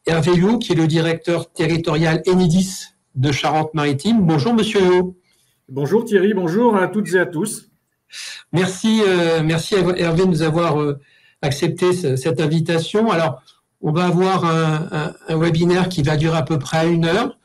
Hervé Huot, qui est le directeur territorial Enedis de Charente-Maritime. Bonjour Monsieur Huot. Bonjour Thierry, bonjour à toutes et à tous. Merci Hervé de nous avoir accepté cette invitation. Alors, on va avoir un webinaire qui va durer à peu près 1 heure.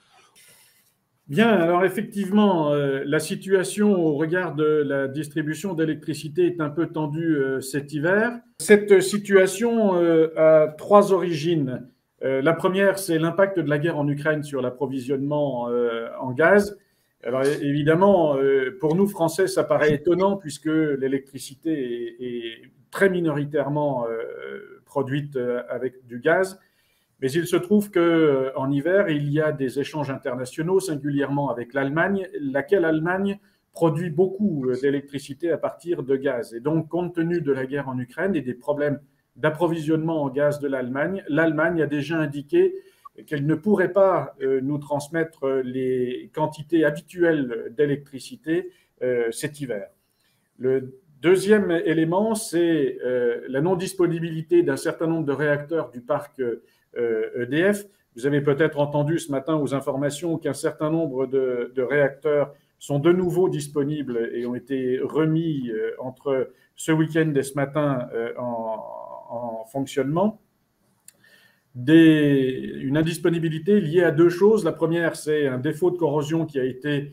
Bien, alors effectivement, la situation au regard de la distribution d'électricité est un peu tendue cet hiver. Cette situation a 3 origines. La première, c'est l'impact de la guerre en Ukraine sur l'approvisionnement en gaz. Alors évidemment, pour nous Français, ça paraît étonnant puisque l'électricité est très minoritairement produite avec du gaz. Mais il se trouve qu'en hiver, il y a des échanges internationaux, singulièrement avec l'Allemagne, laquelle Allemagne produit beaucoup d'électricité à partir de gaz. Et donc, compte tenu de la guerre en Ukraine et des problèmes d'approvisionnement en gaz de l'Allemagne, l'Allemagne a déjà indiqué qu'elle ne pourrait pas nous transmettre les quantités habituelles d'électricité cet hiver. Le deuxième élément, c'est la non-disponibilité d'un certain nombre de réacteurs du parc EDF. Vous avez peut-être entendu ce matin aux informations qu'un certain nombre de réacteurs sont de nouveau disponibles et ont été remis entre ce week-end et ce matin en fonctionnement. Une indisponibilité liée à 2 choses. La première, c'est un défaut de corrosion qui a été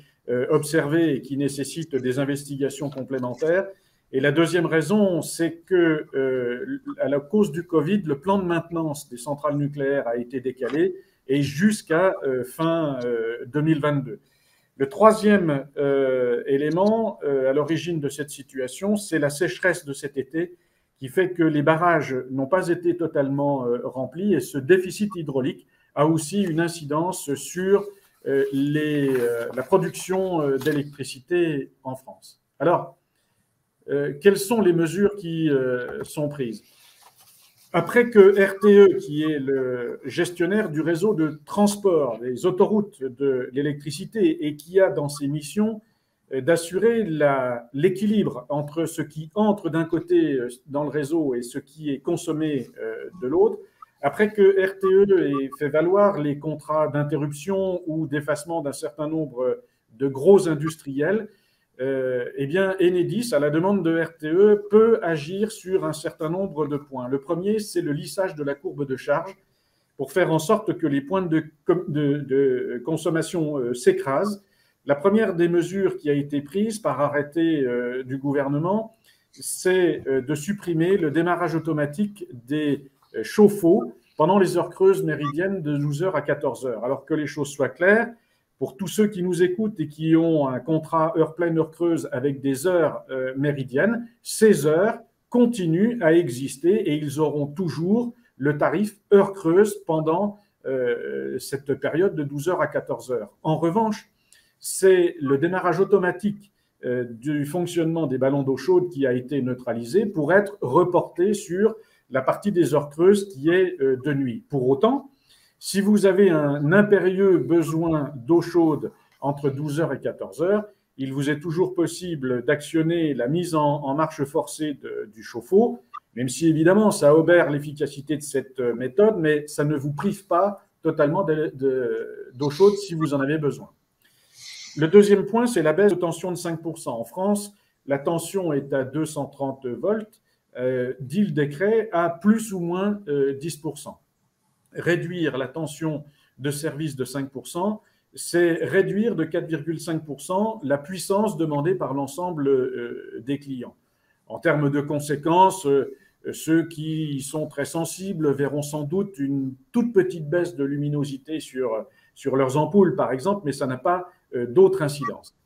observé et qui nécessite des investigations complémentaires. Et la deuxième raison, c'est que, à la cause du Covid, le plan de maintenance des centrales nucléaires a été décalé et jusqu'à fin 2022. Le troisième élément à l'origine de cette situation, c'est la sécheresse de cet été qui fait que les barrages n'ont pas été totalement remplis et ce déficit hydraulique a aussi une incidence sur la production d'électricité en France. Alors, quelles sont les mesures qui sont prises? Après que RTE, qui est le gestionnaire du réseau de transport des autoroutes de l'électricité et qui a dans ses missions d'assurer l'équilibre entre ce qui entre d'un côté dans le réseau et ce qui est consommé de l'autre, après que RTE ait fait valoir les contrats d'interruption ou d'effacement d'un certain nombre de gros industriels, eh bien, Enedis, à la demande de RTE, peut agir sur un certain nombre de points. Le premier, c'est le lissage de la courbe de charge pour faire en sorte que les points de consommation s'écrasent. La première des mesures qui a été prise par arrêté du gouvernement, c'est de supprimer le démarrage automatique des chauffe-eau pendant les heures creuses méridiennes de 12h à 14h. Alors que les choses soient claires, pour tous ceux qui nous écoutent et qui ont un contrat heure pleine, heure creuse avec des heures méridiennes, ces heures continuent à exister et ils auront toujours le tarif heure creuse pendant cette période de 12h à 14h. En revanche, c'est le démarrage automatique du fonctionnement des ballons d'eau chaude qui a été neutralisé pour être reporté sur la partie des heures creuses qui est de nuit. Pour autant, si vous avez un impérieux besoin d'eau chaude entre 12h et 14h, il vous est toujours possible d'actionner la mise en marche forcée du chauffe-eau, même si évidemment ça obère l'efficacité de cette méthode, mais ça ne vous prive pas totalement d'eau chaude si vous en avez besoin. Le deuxième point, c'est la baisse de tension de 5%. En France, la tension est à 230 volts, dit le décret, à plus ou moins 10%. Réduire la tension de service de 5%, c'est réduire de 4,5% la puissance demandée par l'ensemble des clients. En termes de conséquences, ceux qui sont très sensibles verront sans doute une toute petite baisse de luminosité sur leurs ampoules, par exemple, mais ça n'a pas d'autres incidences.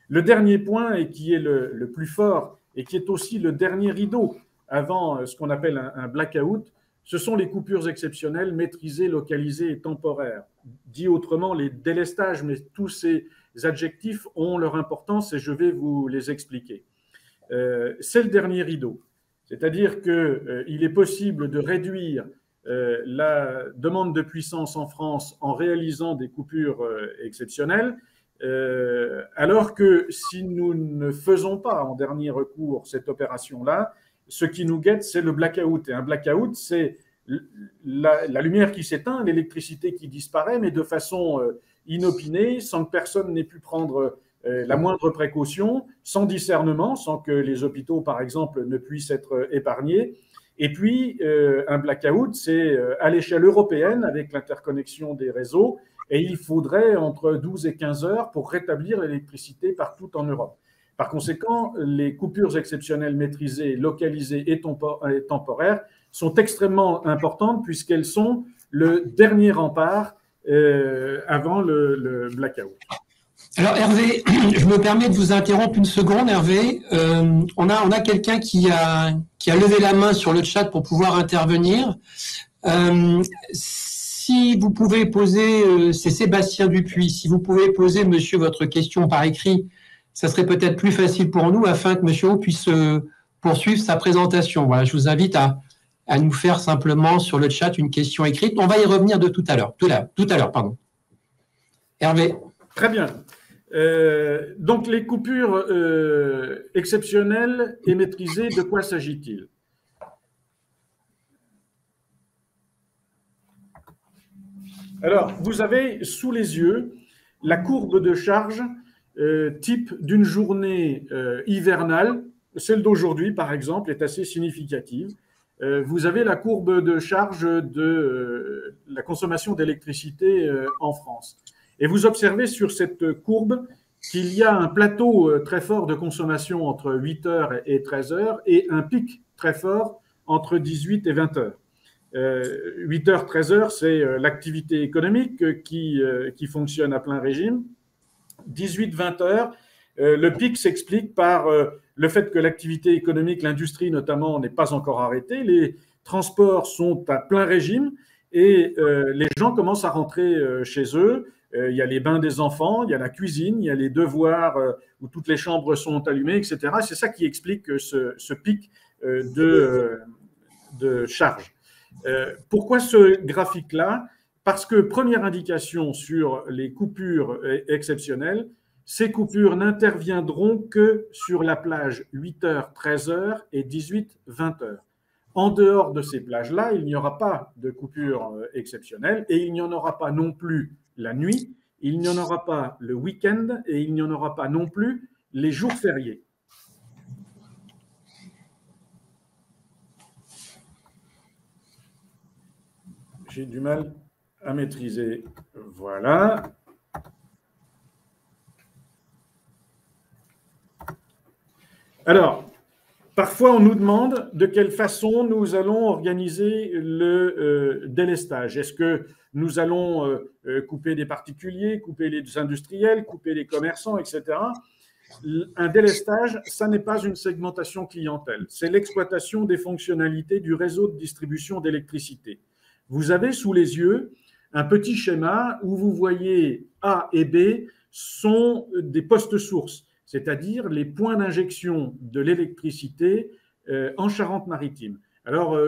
Le dernier point, et qui est le plus fort, et qui est aussi le dernier rideau avant ce qu'on appelle un blackout, ce sont les coupures exceptionnelles, maîtrisées, localisées et temporaires. Dit autrement, les délestages, mais tous ces adjectifs ont leur importance et je vais vous les expliquer. C'est le dernier rideau. C'est-à-dire qu'il est possible de réduire la demande de puissance en France en réalisant des coupures exceptionnelles, alors que si nous ne faisons pas en dernier recours cette opération-là, ce qui nous guette, c'est le blackout. Et un blackout, c'est la lumière qui s'éteint, l'électricité qui disparaît, mais de façon inopinée, sans que personne n'ait pu prendre la moindre précaution, sans discernement, sans que les hôpitaux, par exemple, ne puissent être épargnés. Et puis, un blackout, c'est à l'échelle européenne, avec l'interconnexion des réseaux, et il faudrait entre 12 et 15 heures pour rétablir l'électricité partout en Europe. Par conséquent, les coupures exceptionnelles maîtrisées, localisées et temporaires sont extrêmement importantes puisqu'elles sont le dernier rempart avant le blackout. Alors Hervé, je me permets de vous interrompre une seconde, Hervé. On a quelqu'un qui a levé la main sur le chat pour pouvoir intervenir. Si vous pouvez poser, c'est Sébastien Dupuis, si vous pouvez poser, monsieur, votre question par écrit, ça serait peut-être plus facile pour nous afin que monsieur puisse poursuivre sa présentation. Voilà, je vous invite à nous faire simplement sur le chat une question écrite. On va y revenir de tout à l'heure. Tout à l'heure, pardon. Hervé. Très bien. Donc, les coupures exceptionnelles et maîtrisées, de quoi s'agit-il? Alors, vous avez sous les yeux la courbe de charge type d'une journée hivernale. Celle d'aujourd'hui, par exemple, est assez significative. Vous avez la courbe de charge de la consommation d'électricité en France. Et vous observez sur cette courbe qu'il y a un plateau très fort de consommation entre 8 heures et 13 heures et un pic très fort entre 18 et 20 heures. 8 heures, 13 heures, c'est l'activité économique qui fonctionne à plein régime. 18, 20 heures, le pic s'explique par le fait que l'activité économique, l'industrie notamment, n'est pas encore arrêtée. Les transports sont à plein régime et les gens commencent à rentrer chez eux. Il y a les bains des enfants, il y a la cuisine, il y a les devoirs où toutes les chambres sont allumées, etc. C'est ça qui explique ce pic de charge. Pourquoi ce graphique-là? Parce que première indication sur les coupures exceptionnelles, ces coupures n'interviendront que sur la plage 8h, 13h et 18, 20h. En dehors de ces plages-là, il n'y aura pas de coupure exceptionnelle et il n'y en aura pas non plus la nuit, il n'y en aura pas le week-end et il n'y en aura pas non plus les jours fériés. J'ai du mal à maîtriser. Voilà. Alors, parfois on nous demande de quelle façon nous allons organiser le délestage. Est-ce que nous allons couper des particuliers, couper les industriels, couper les commerçants, etc. Un délestage, ça n'est pas une segmentation clientèle, c'est l'exploitation des fonctionnalités du réseau de distribution d'électricité. Vous avez sous les yeux un petit schéma où vous voyez A et B sont des postes sources, c'est-à-dire les points d'injection de l'électricité en Charente-Maritime. Alors,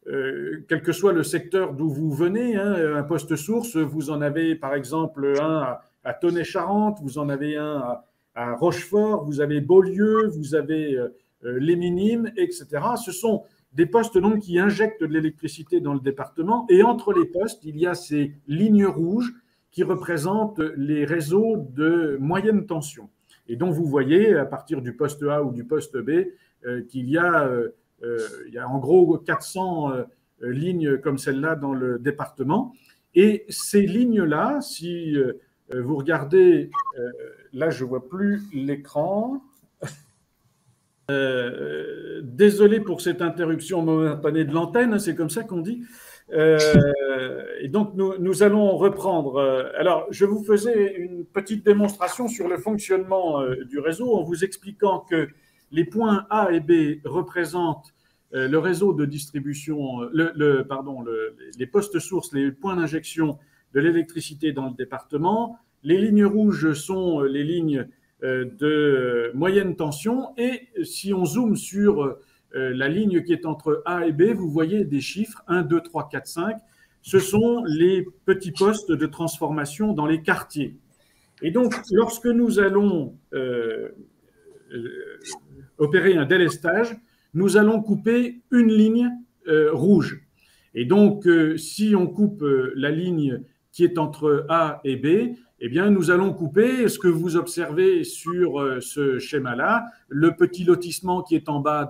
quel que soit le secteur d'où vous venez, un poste source, vous en avez par exemple un à Tonnet-Charente, vous en avez un à Rochefort, vous avez Beaulieu, vous avez les Minimes, etc. Ce sont des postes donc qui injectent de l'électricité dans le département et entre les postes, il y a ces lignes rouges qui représentent les réseaux de moyenne tension. Et donc, vous voyez, à partir du poste A ou du poste B, qu'il y a en gros 400 lignes comme celle-là dans le département. Et ces lignes-là, si vous regardez, là, je ne vois plus l'écran. Désolé pour cette interruption momentanée de l'antenne, c'est comme ça qu'on dit. Et donc, nous allons reprendre. Alors, je vous faisais une petite démonstration sur le fonctionnement du réseau en vous expliquant que les points A et B représentent le réseau de distribution, les postes sources, les points d'injection de l'électricité dans le département. Les lignes rouges sont les lignes de moyenne tension et si on zoome sur la ligne qui est entre A et B, vous voyez des chiffres 1, 2, 3, 4, 5. Ce sont les petits postes de transformation dans les quartiers. Et donc, lorsque nous allons opérer un délestage, nous allons couper une ligne rouge. Et donc, si on coupe la ligne qui est entre A et B, eh bien, nous allons couper ce que vous observez sur ce schéma-là, le petit lotissement qui est en bas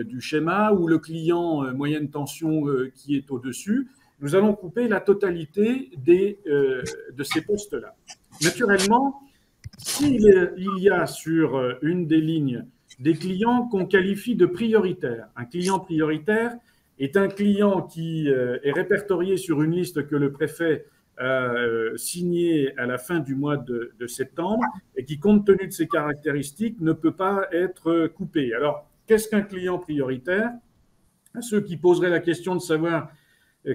du schéma ou le client moyenne tension qui est au-dessus. Nous allons couper la totalité de ces postes-là. Naturellement, s'il y a sur une des lignes des clients qu'on qualifie de prioritaires, un client prioritaire est un client qui est répertorié sur une liste que le préfet a signée à la fin du mois de septembre et qui, compte tenu de ses caractéristiques, ne peut pas être coupé. Alors, qu'est-ce qu'un client prioritaire? À ceux qui poseraient la question de savoir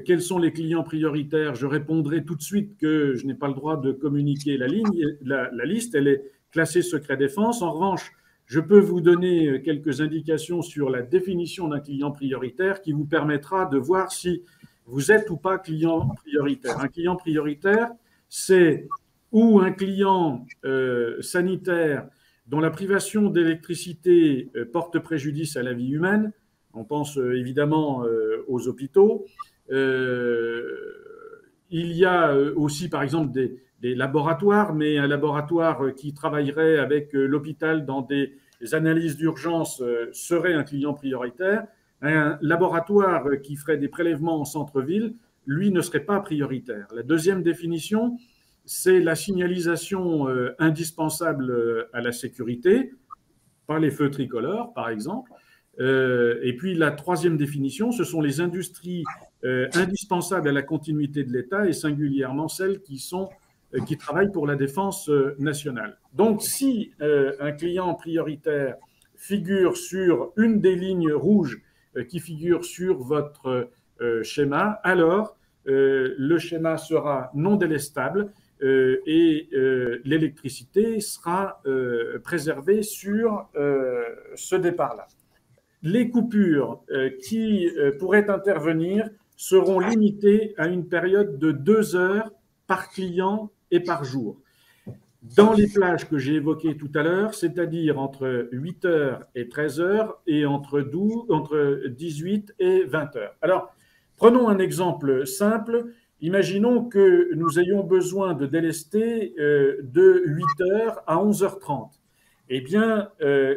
quels sont les clients prioritaires, je répondrai tout de suite que je n'ai pas le droit de communiquer la liste, elle est classée secret défense. En revanche, je peux vous donner quelques indications sur la définition d'un client prioritaire qui vous permettra de voir si vous êtes ou pas client prioritaire. Un client prioritaire, c'est ou un client sanitaire dont la privation d'électricité porte préjudice à la vie humaine. On pense évidemment aux hôpitaux. Il y a aussi, par exemple, des laboratoires, mais un laboratoire qui travaillerait avec l'hôpital dans des analyses d'urgence serait un client prioritaire. Un laboratoire qui ferait des prélèvements en centre-ville, lui, ne serait pas prioritaire. La deuxième définition, c'est la signalisation indispensable à la sécurité, pas les feux tricolores, par exemple. Et puis la troisième définition, ce sont les industries indispensables à la continuité de l'État et singulièrement celles qui travaillent pour la défense nationale. Donc, si un client prioritaire figure sur une des lignes rouges qui figure sur votre schéma, alors le schéma sera non délestable et l'électricité sera préservée sur ce départ-là. Les coupures qui pourraient intervenir seront limitées à une période de 2 heures par client et par jour. Dans les plages que j'ai évoquées tout à l'heure, c'est-à-dire entre 8 heures et 13 heures et entre 18 et 20 heures. Alors, prenons un exemple simple. Imaginons que nous ayons besoin de délester de 8 heures à 11h30. Eh bien,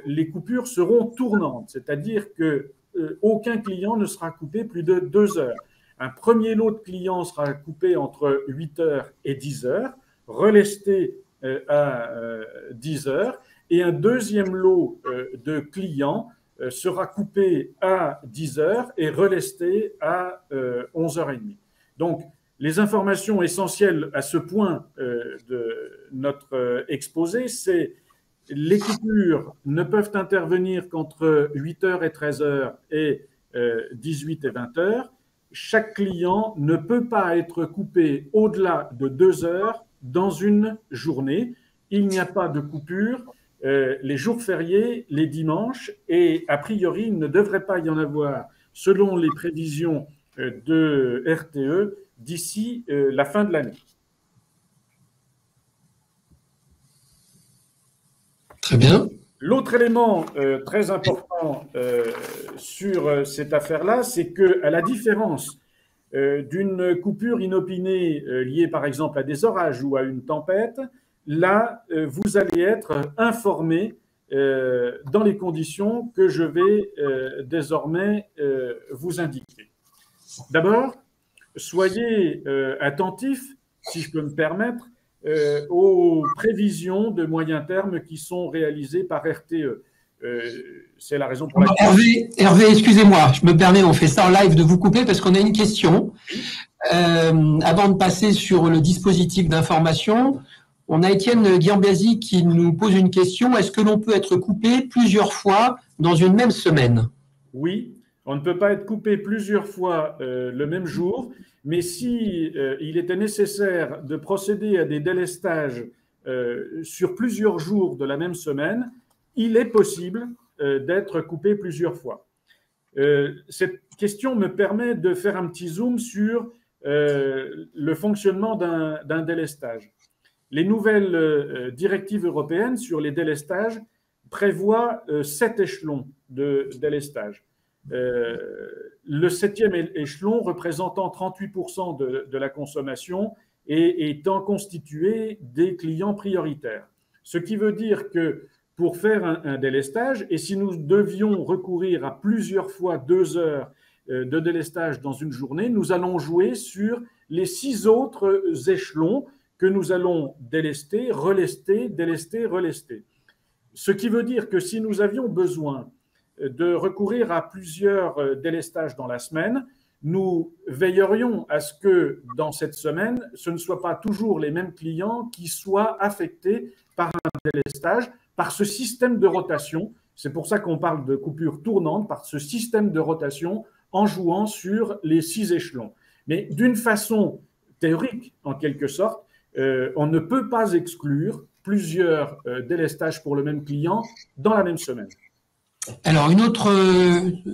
les coupures seront tournantes, c'est-à-dire qu'aucun client ne sera coupé plus de 2 heures. Un premier lot de clients sera coupé entre 8 heures et 10 heures, relesté à 10 heures, et un deuxième lot de clients sera coupé à 10 heures et relesté à 11h30. Donc, les informations essentielles à ce point de notre exposé, c'est les coupures ne peuvent intervenir qu'entre 8h et 13h et 18 et 20h. Chaque client ne peut pas être coupé au-delà de 2 heures dans une journée. Il n'y a pas de coupure les jours fériés, les dimanches, et a priori, il ne devrait pas y en avoir, selon les prévisions de RTE, d'ici la fin de l'année. Très bien. L'autre élément très important sur cette affaire-là, c'est qu'à la différence d'une coupure inopinée liée par exemple à des orages ou à une tempête, là, vous allez être informé dans les conditions que je vais désormais vous indiquer. D'abord, soyez attentifs, si je peux me permettre, aux prévisions de moyen terme qui sont réalisées par RTE. C'est la raison pour laquelle… Hervé, excusez-moi, je me permets, on fait ça en live, de vous couper parce qu'on a une question. Avant de passer sur le dispositif d'information, on a Étienne Guiambiasi qui nous pose une question. Est-ce que l'on peut être coupé plusieurs fois dans une même semaine? Oui, on ne peut pas être coupé plusieurs fois le même jour, mais si il était nécessaire de procéder à des délestages sur plusieurs jours de la même semaine, il est possible d'être coupé plusieurs fois. Cette question me permet de faire un petit zoom sur le fonctionnement d'un délestage. Les nouvelles directives européennes sur les délestages prévoient 7 échelons de délestage. Le 7e échelon représentant 38% de la consommation et étant constitué des clients prioritaires. Ce qui veut dire que pour faire un délestage, et si nous devions recourir à plusieurs fois 2 heures de délestage dans une journée, nous allons jouer sur les 6 autres échelons que nous allons délester, relester, délester, relester. Ce qui veut dire que si nous avions besoin de recourir à plusieurs délestages dans la semaine, nous veillerions à ce que dans cette semaine, ce ne soient pas toujours les mêmes clients qui soient affectés par un délestage, par ce système de rotation. C'est pour ça qu'on parle de coupure tournante, par ce système de rotation en jouant sur les 6 échelons. Mais d'une façon théorique, en quelque sorte, on ne peut pas exclure plusieurs délestages pour le même client dans la même semaine. Alors, une autre,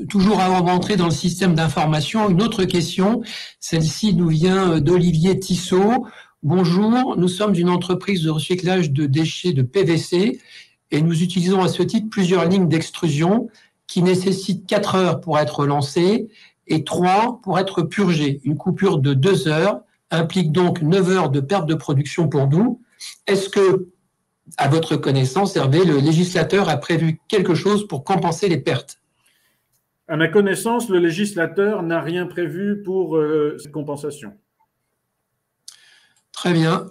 toujours avant d'entrer dans le système d'information, une autre question, celle-ci nous vient d'Olivier Tissot. Bonjour, nous sommes une entreprise de recyclage de déchets de PVC et nous utilisons à ce titre plusieurs lignes d'extrusion qui nécessitent 4 heures pour être lancées et 3 pour être purgées. Une coupure de 2 heures implique donc 9 heures de perte de production pour nous. Est-ce que, à votre connaissance, Hervé, le législateur a prévu quelque chose pour compenser les pertes? À ma connaissance, le législateur n'a rien prévu pour cette compensation. Très bien.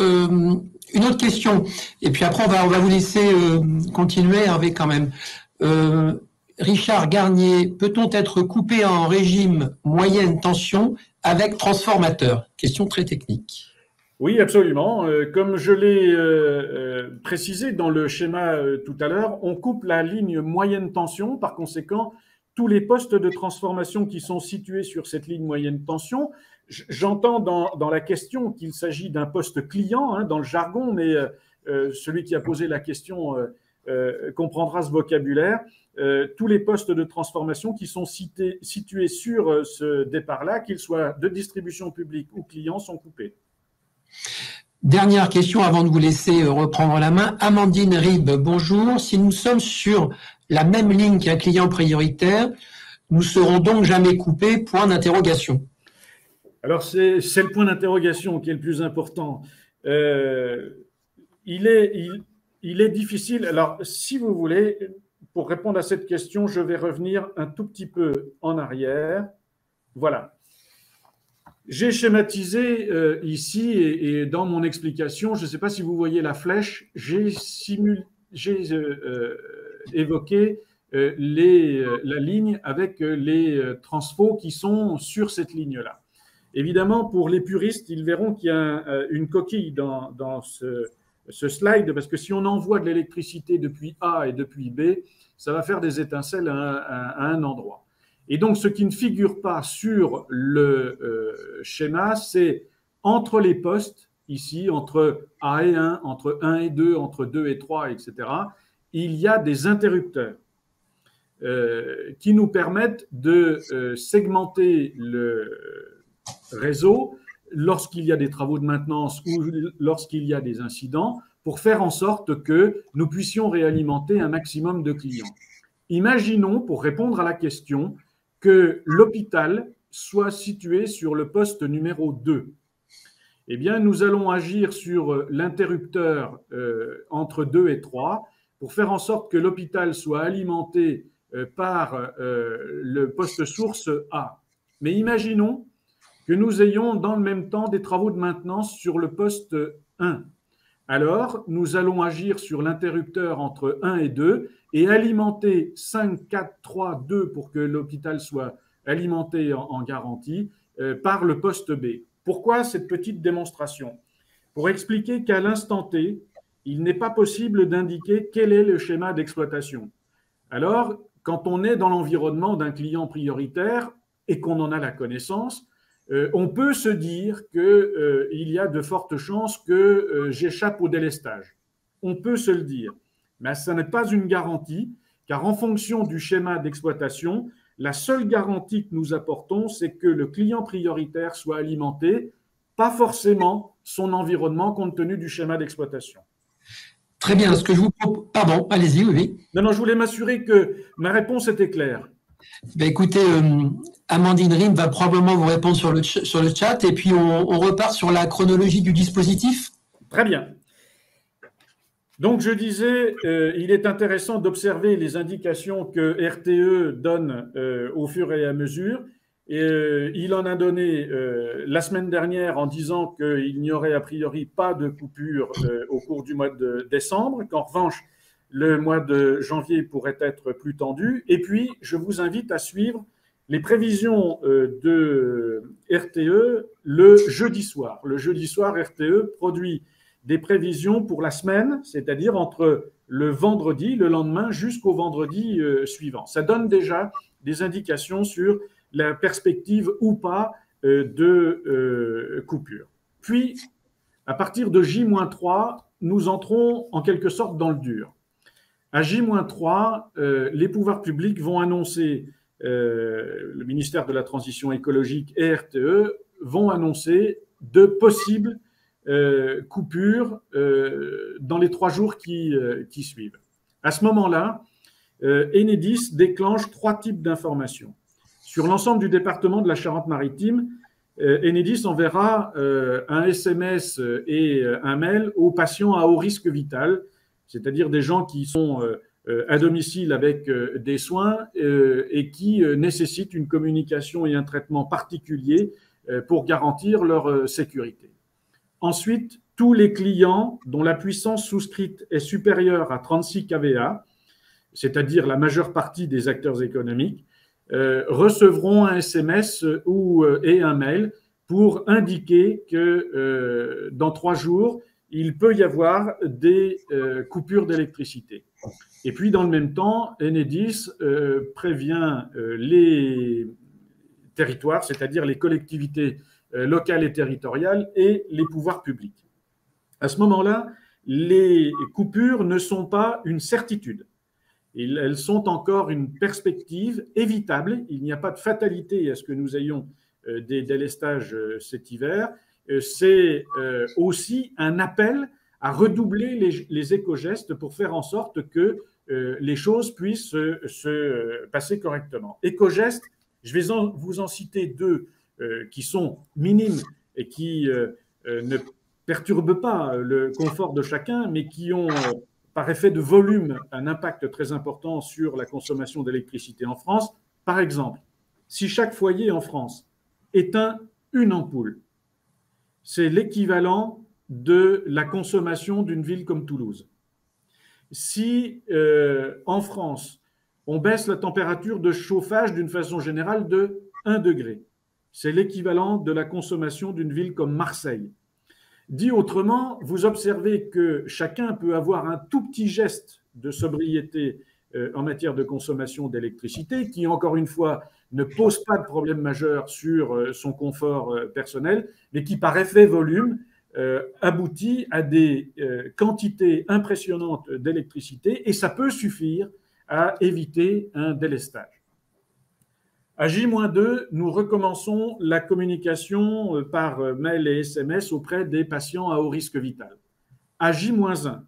Une autre question, et puis après on va vous laisser continuer, Hervé, quand même. Richard Garnier, peut-on être coupé en régime moyenne tension avec transformateur? Question très technique. Oui, absolument. Comme je l'ai précisé dans le schéma tout à l'heure, on coupe la ligne moyenne tension. Par conséquent, tous les postes de transformation qui sont situés sur cette ligne moyenne tension, j'entends dans la question qu'il s'agit d'un poste client, dans le jargon, mais celui qui a posé la question comprendra ce vocabulaire. Tous les postes de transformation qui sont situés sur ce départ-là, qu'ils soient de distribution publique ou client, sont coupés. Dernière question avant de vous laisser reprendre la main. Amandine Rib, bonjour. Si nous sommes sur la même ligne qu'un client prioritaire, nous serons donc jamais coupés? Point d'interrogation. Alors, c'est le point d'interrogation qui est le plus important. Il est difficile. Alors, si vous voulez, pour répondre à cette question, je vais revenir un tout petit peu en arrière. Voilà. J'ai schématisé ici et dans mon explication, je ne sais pas si vous voyez la flèche, j'ai évoqué la ligne avec les transfos qui sont sur cette ligne-là. Évidemment, pour les puristes, ils verront qu'il y a une coquille dans ce slide, parce que si on envoie de l'électricité depuis A et depuis B, ça va faire des étincelles à un endroit. Et donc, ce qui ne figure pas sur le schéma, c'est entre les postes, ici, entre A et 1, entre 1 et 2, entre 2 et 3, etc., il y a des interrupteurs qui nous permettent de segmenter le réseau lorsqu'il y a des travaux de maintenance ou lorsqu'il y a des incidents, pour faire en sorte que nous puissions réalimenter un maximum de clients. Imaginons, pour répondre à la question, que l'hôpital soit situé sur le poste numéro 2. Eh bien, nous allons agir sur l'interrupteur entre 2 et 3 pour faire en sorte que l'hôpital soit alimenté par le poste source A. Mais imaginons que nous ayons dans le même temps des travaux de maintenance sur le poste 1. Alors, nous allons agir sur l'interrupteur entre 1 et 2 et alimenter 5, 4, 3, 2 pour que l'hôpital soit alimenté en garantie par le poste B. Pourquoi cette petite démonstration? Pour expliquer qu'à l'instant T, il n'est pas possible d'indiquer quel est le schéma d'exploitation. Alors, quand on est dans l'environnement d'un client prioritaire et qu'on en a la connaissance, on peut se dire qu'il y a de fortes chances que j'échappe au délestage. On peut se le dire. Mais ça n'est pas une garantie, car en fonction du schéma d'exploitation, la seule garantie que nous apportons, c'est que le client prioritaire soit alimenté, pas forcément son environnement compte tenu du schéma d'exploitation. Très bien. Ce que je vous propose… Pardon, allez-y, oui. Non, je voulais m'assurer que ma réponse était claire. Ben écoutez, Amandine Rim va probablement vous répondre sur le chat et puis on repart sur la chronologie du dispositif. Très bien. Donc, je disais, il est intéressant d'observer les indications que RTE donne au fur et à mesure. Et, il en a donné la semaine dernière en disant qu'il n'y aurait a priori pas de coupure au cours du mois de décembre, qu'en revanche, le mois de janvier pourrait être plus tendu. Et puis, je vous invite à suivre les prévisions de RTE le jeudi soir. Le jeudi soir, RTE produit des prévisions pour la semaine, c'est-à-dire entre le vendredi, le lendemain, jusqu'au vendredi suivant. Ça donne déjà des indications sur la perspective ou pas de coupure. Puis, à partir de J-3, nous entrons en quelque sorte dans le dur. À J-3, les pouvoirs publics vont annoncer, le ministère de la Transition écologique et RTE vont annoncer de possibles coupure dans les 3 jours qui suivent. À ce moment-là, Enedis déclenche 3 types d'informations. Sur l'ensemble du département de la Charente-Maritime, Enedis enverra un SMS et un mail aux patients à haut risque vital, c'est-à-dire des gens qui sont à domicile avec des soins et qui nécessitent une communication et un traitement particulier pour garantir leur sécurité. Ensuite, tous les clients dont la puissance souscrite est supérieure à 36 kVA, c'est-à-dire la majeure partie des acteurs économiques, recevront un SMS et un mail pour indiquer que dans 3 jours, il peut y avoir des coupures d'électricité. Et puis, dans le même temps, Enedis prévient les territoires, c'est-à-dire les collectivités locales et territoriales et les pouvoirs publics. À ce moment-là, les coupures ne sont pas une certitude. Elles sont encore une perspective évitable. Il n'y a pas de fatalité à ce que nous ayons des délestages cet hiver. C'est aussi un appel à redoubler les éco-gestes pour faire en sorte que les choses puissent se passer correctement. Éco-gestes, je vais vous en citer 2 qui sont minimes et qui ne perturbent pas le confort de chacun, mais qui ont, par effet de volume, un impact très important sur la consommation d'électricité en France. Par exemple, si chaque foyer en France éteint une ampoule, c'est l'équivalent de la consommation d'une ville comme Toulouse. Si en France, on baisse la température de chauffage d'une façon générale de 1 degré, c'est l'équivalent de la consommation d'une ville comme Marseille. Dit autrement, vous observez que chacun peut avoir un tout petit geste de sobriété en matière de consommation d'électricité qui, encore une fois, ne pose pas de problème majeur sur son confort personnel, mais qui, par effet volume, aboutit à des quantités impressionnantes d'électricité et ça peut suffire à éviter un délestage. À J-2, nous recommençons la communication par mail et SMS auprès des patients à haut risque vital. À J-1,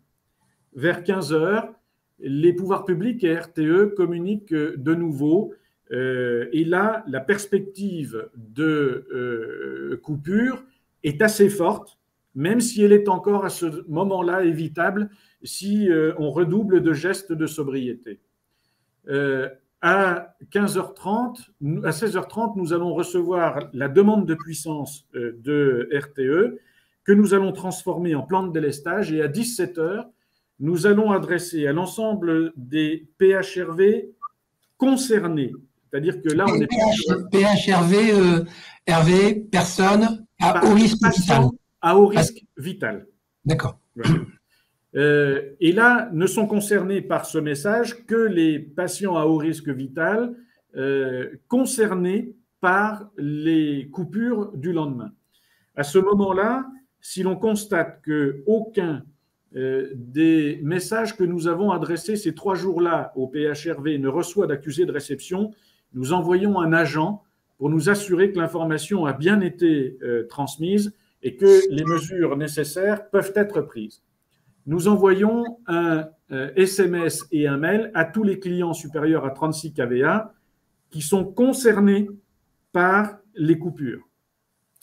vers 15 heures, les pouvoirs publics et RTE communiquent de nouveau et là, la perspective de coupure est assez forte, même si elle est encore à ce moment-là évitable si on redouble de gestes de sobriété. À 15h30, à 16h30, nous allons recevoir la demande de puissance de RTE que nous allons transformer en plan de délestage et à 17h, nous allons adresser à l'ensemble des PHRV concernés. C'est-à-dire que là, on est… PHRV, RV, personne à haut risque vital. À haut risque vital. D'accord. Voilà. Et là, ne sont concernés par ce message que les patients à haut risque vital concernés par les coupures du lendemain. À ce moment-là, si l'on constate qu'aucun des messages que nous avons adressés ces 3 jours-là au PHRV ne reçoit d'accusé de réception, nous envoyons un agent pour nous assurer que l'information a bien été transmise et que les mesures nécessaires peuvent être prises. Nous envoyons un SMS et un mail à tous les clients supérieurs à 36 kVA qui sont concernés par les coupures.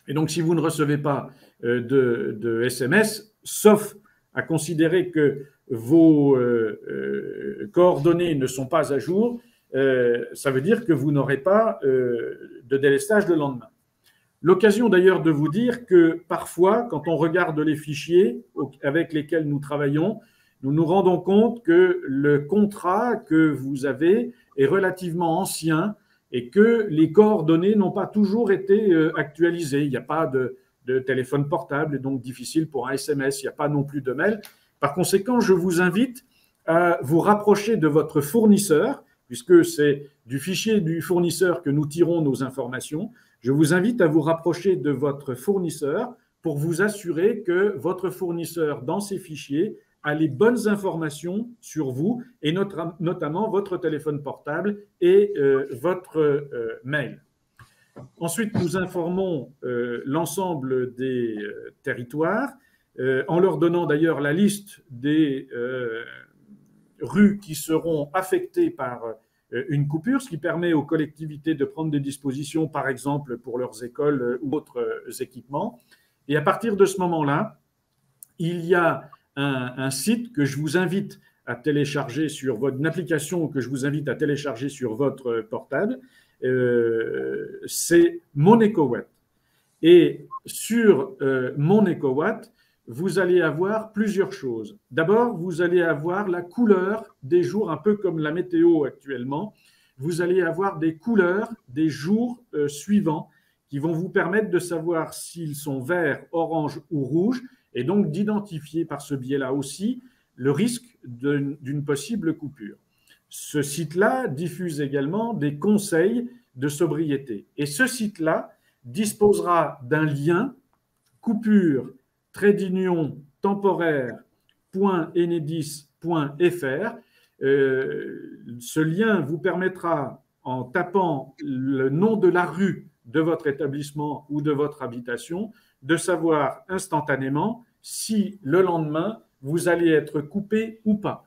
Et donc, si vous ne recevez pas de SMS, sauf à considérer que vos coordonnées ne sont pas à jour, ça veut dire que vous n'aurez pas de délestage le lendemain. L'occasion d'ailleurs de vous dire que parfois, quand on regarde les fichiers avec lesquels nous travaillons, nous nous rendons compte que le contrat que vous avez est relativement ancien et que les coordonnées n'ont pas toujours été actualisées. Il n'y a pas de téléphone portable et donc difficile pour un SMS, il n'y a pas non plus de mail. Par conséquent, je vous invite à vous rapprocher de votre fournisseur, puisque c'est du fichier du fournisseur que nous tirons nos informations. Je vous invite à vous rapprocher de votre fournisseur pour vous assurer que votre fournisseur, dans ses fichiers, a les bonnes informations sur vous, et notamment votre téléphone portable et votre mail. Ensuite, nous informons l'ensemble des territoires, en leur donnant d'ailleurs la liste des rues qui seront affectées par une coupure, ce qui permet aux collectivités de prendre des dispositions, par exemple pour leurs écoles ou autres équipements. Et à partir de ce moment-là, il y a un site que je vous invite à télécharger sur votre une application que je vous invite à télécharger sur votre portable. C'est Mon EcoWatt. Et sur Mon EcoWatt, vous allez avoir plusieurs choses. D'abord, vous allez avoir la couleur des jours, un peu comme la météo actuellement. Vous allez avoir des couleurs des jours suivants qui vont vous permettre de savoir s'ils sont verts, orange ou rouge, et donc d'identifier par ce biais-là aussi le risque d'une possible coupure. Ce site-là diffuse également des conseils de sobriété. Et ce site-là disposera d'un lien coupure temporaire.enedis.fr. Ce lien vous permettra, en tapant le nom de la rue de votre établissement ou de votre habitation, de savoir instantanément si le lendemain, vous allez être coupé ou pas.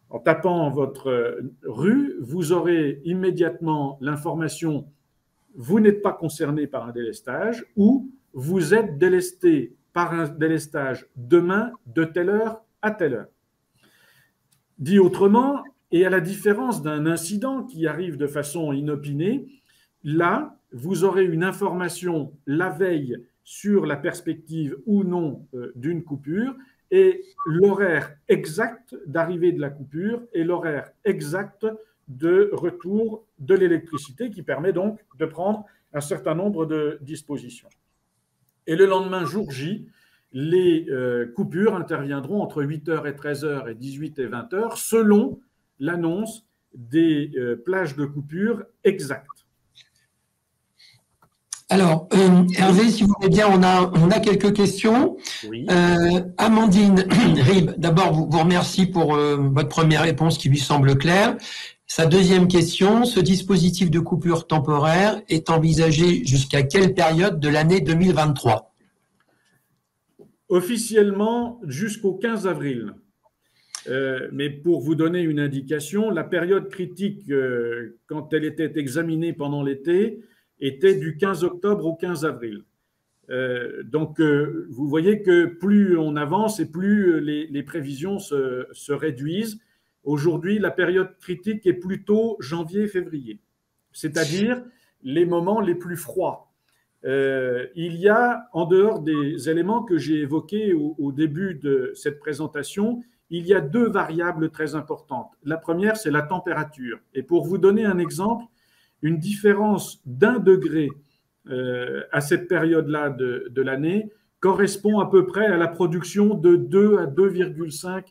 En tapant votre rue, vous aurez immédiatement l'information « vous n'êtes pas concerné par un délestage » ou « vous êtes délesté par un délestage demain de telle heure à telle heure ». Dit autrement, et à la différence d'un incident qui arrive de façon inopinée, là, vous aurez une information la veille sur la perspective ou non d'une coupure et l'horaire exact d'arrivée de la coupure et l'horaire exact de retour de l'électricité qui permet donc de prendre un certain nombre de dispositions. Et le lendemain, jour J, les coupures interviendront entre 8h et 13h et 18h et 20h selon l'annonce des plages de coupure exactes. Alors, Hervé, si vous voulez bien, on a quelques questions. Oui. Amandine Rib, d'abord, vous remercie pour votre première réponse qui lui semble claire. Sa deuxième question, ce dispositif de coupure temporaire est envisagé jusqu'à quelle période de l'année 2023 ? Officiellement, jusqu'au 15 avril. Mais pour vous donner une indication, la période critique, quand elle était examinée pendant l'été, était du 15 octobre au 15 avril. Donc, vous voyez que plus on avance et plus les prévisions se réduisent. Aujourd'hui, la période critique est plutôt janvier-février, c'est-à-dire les moments les plus froids. Il y a, en dehors des éléments que j'ai évoqués au début de cette présentation, il y a deux variables très importantes. La première, c'est la température. Et pour vous donner un exemple, une différence d'1 degré à cette période-là de l'année correspond à peu près à la production de 2 à 2,5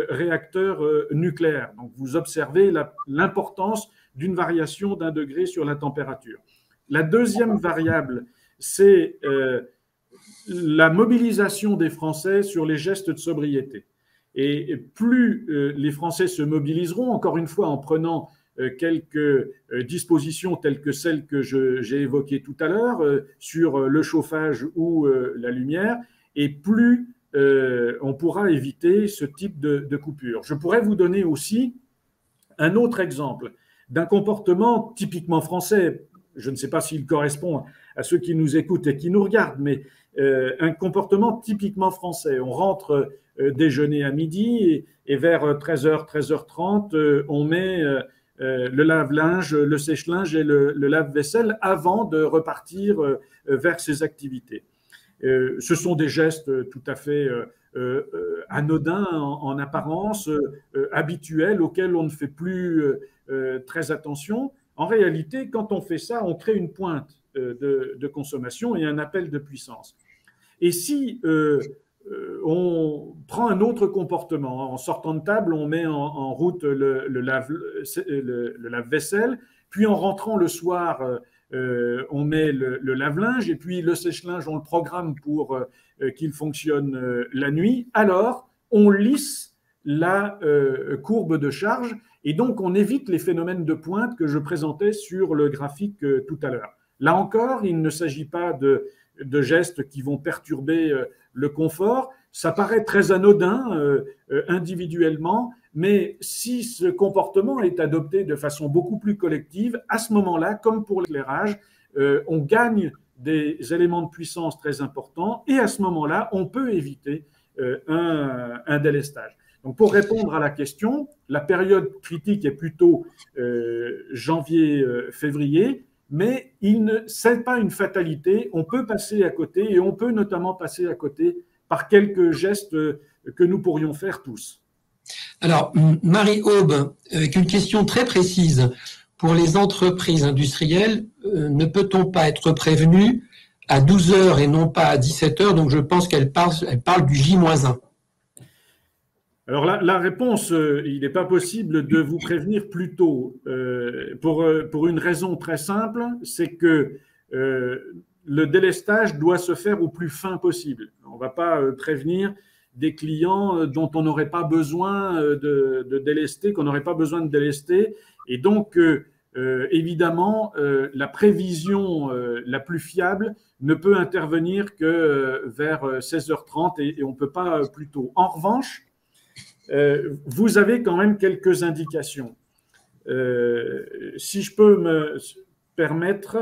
réacteurs nucléaires. Donc, vous observez l'importance d'une variation d'1 degré sur la température. La deuxième variable, c'est la mobilisation des Français sur les gestes de sobriété. Et plus les Français se mobiliseront, encore une fois en prenant quelques dispositions telles que celles que j'ai évoquées tout à l'heure sur le chauffage ou la lumière, et plus on pourra éviter ce type de coupure. Je pourrais vous donner aussi un autre exemple. d'un comportement typiquement français. Je ne sais pas s'il correspond à ceux qui nous écoutent et qui nous regardent, mais un comportement typiquement français. On rentre déjeuner à midi et vers 13h, 13h30, on met le lave-linge, le sèche-linge et le lave-vaisselle avant de repartir vers ses activités. Ce sont des gestes tout à fait anodins en apparence, habituels, auxquels on ne fait plus très attention. En réalité, quand on fait ça, on crée une pointe de consommation et un appel de puissance. Et si on prend un autre comportement, en sortant de table, on met en route le lave-vaisselle, puis en rentrant le soir, on met le lave-linge, et puis le sèche-linge, on le programme pour qu'il fonctionne la nuit, alors on lisse la courbe de charge, et donc on évite les phénomènes de pointe que je présentais sur le graphique tout à l'heure. Là encore, il ne s'agit pas de gestes qui vont perturber le confort. Ça paraît très anodin individuellement, mais si ce comportement est adopté de façon beaucoup plus collective, à ce moment-là, comme pour l'éclairage, on gagne des éléments de puissance très importants et à ce moment-là, on peut éviter un délestage. Donc, pour répondre à la question, la période critique est plutôt janvier-février, mais ce n'est pas une fatalité. On peut passer à côté et on peut notamment passer à côté par quelques gestes que nous pourrions faire tous. Alors, Marie-Aube, avec une question très précise. Pour les entreprises industrielles, ne peut-on pas être prévenu à 12 heures et non pas à 17 heures? Donc, je pense qu'elle parle du J-1. Alors la réponse, il n'est pas possible de vous prévenir plus tôt pour une raison très simple, c'est que le délestage doit se faire au plus fin possible. On ne va pas prévenir des clients dont on n'aurait pas besoin de délester, qu'on n'aurait pas besoin de délester. Et donc, évidemment, la prévision la plus fiable ne peut intervenir que vers 16h30 et on ne peut pas plus tôt. En revanche, vous avez quand même quelques indications. Si je peux me permettre,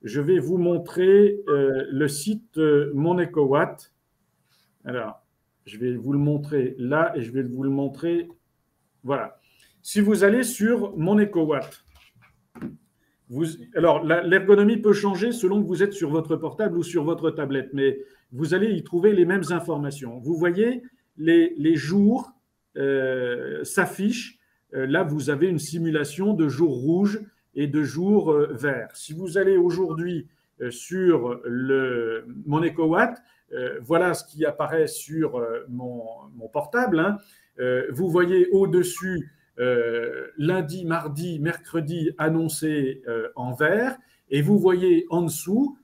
je vais vous montrer le site Mon EcoWatt. Alors, je vais vous le montrer là et je vais vous le montrer. Voilà. Si vous allez sur Mon EcoWatt, alors l'ergonomie peut changer selon que vous êtes sur votre portable ou sur votre tablette, mais vous allez y trouver les mêmes informations. Vous voyez les jours s'affichent. Là, vous avez une simulation de jours rouges et de jours verts. Si vous allez aujourd'hui sur mon EcoWatt, voilà ce qui apparaît sur mon portable. Hein. Vous voyez au-dessus lundi, mardi, mercredi annoncé en vert, et vous voyez en dessous,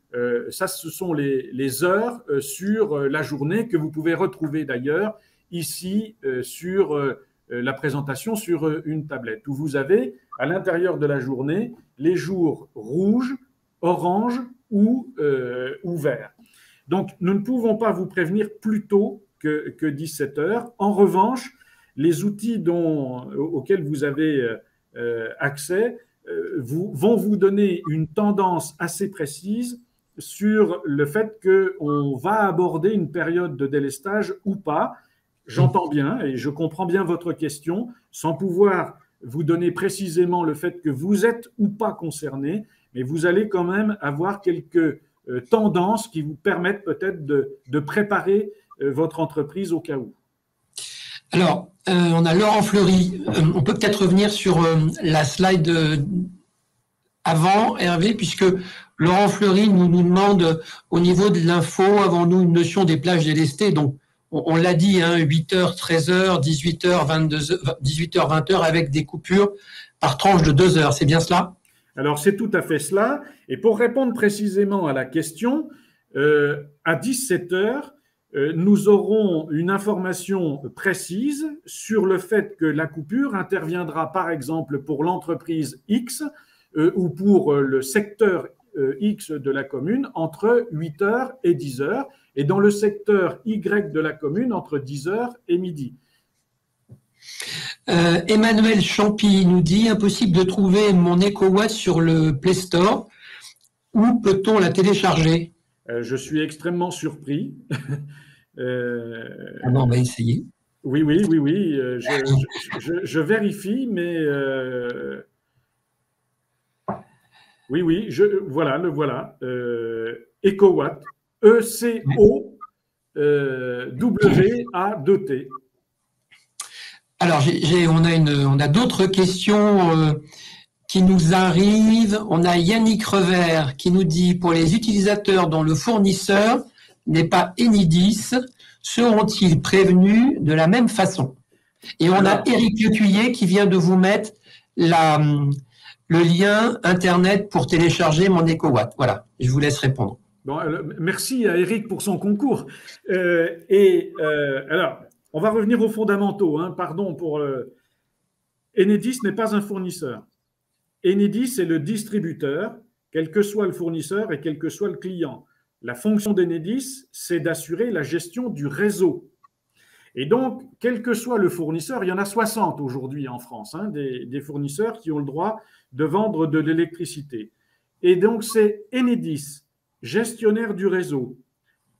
ça ce sont les heures sur la journée que vous pouvez retrouver d'ailleurs ici sur la présentation sur une tablette, où vous avez à l'intérieur de la journée les jours rouges, orange ou verts. Donc, nous ne pouvons pas vous prévenir plus tôt que 17 heures. En revanche, les outils auxquels vous avez accès vont vous donner une tendance assez précise sur le fait qu'on va aborder une période de délestage ou pas. J'entends bien et je comprends bien votre question, sans pouvoir vous donner précisément le fait que vous êtes ou pas concerné, mais vous allez quand même avoir quelques tendances qui vous permettent peut-être de préparer votre entreprise au cas où. Alors, on a Laurent Fleury. On peut peut-être revenir sur la slide avant, Hervé, puisque Laurent Fleury nous demande au niveau de l'info, avons-nous une notion des plages délestées? Donc, on l'a dit, hein, 8h, 13h, 18h, 22h, 18h, 20h, avec des coupures par tranche de 2 heures. C'est bien cela? Alors, c'est tout à fait cela. Et pour répondre précisément à la question, à 17h, nous aurons une information précise sur le fait que la coupure interviendra, par exemple, pour l'entreprise X ou pour le secteur X de la commune entre 8h et 10h, et dans le secteur Y de la commune entre 10h et midi. Emmanuel Champy nous dit impossible de trouver mon EcoWatt sur le Play Store. Où peut-on la télécharger? Je suis extrêmement surpris. On va essayer. Oui. Je vérifie, mais oui, voilà, le voilà. EcoWatt, ECOWA2T. Alors, on a d'autres questions qui nous arrivent. On a Yannick Revers qui nous dit pour les utilisateurs dont le fournisseur n'est pas Enedis, seront-ils prévenus de la même façon? Et on a Éric Lecuyer qui vient de vous mettre le lien Internet pour télécharger mon EcoWatt. Voilà, je vous laisse répondre. Bon, merci à Éric pour son concours. Alors, on va revenir aux fondamentaux. Pardon pour... Enedis n'est pas un fournisseur. Enedis est le distributeur, quel que soit le fournisseur et quel que soit le client. La fonction d'Enedis, c'est d'assurer la gestion du réseau. Et donc, quel que soit le fournisseur, il y en a 60 aujourd'hui en France, des fournisseurs qui ont le droit de vendre de l'électricité. Et donc, c'est Enedis, gestionnaire du réseau,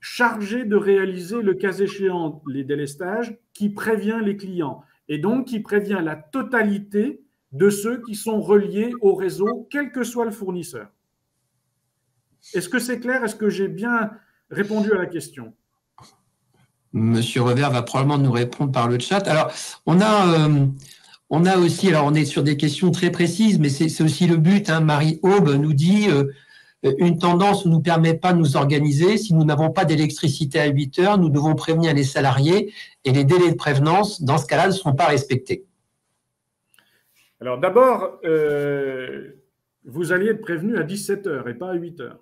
chargé de réaliser le cas échéant les délestages, qui prévient les clients et donc qui prévient la totalité de ceux qui sont reliés au réseau, quel que soit le fournisseur. Est-ce que c'est clair? Est-ce que j'ai bien répondu à la question? Monsieur Revers va probablement nous répondre par le chat. Alors, on a aussi, alors on est sur des questions très précises, mais c'est aussi le but. Marie Aube nous dit une tendance ne nous permet pas de nous organiser. Si nous n'avons pas d'électricité à 8 heures, nous devons prévenir les salariés et les délais de prévenance, dans ce cas-là, ne seront pas respectés. Alors d'abord, vous alliez être prévenu à 17 heures et pas à 8 heures.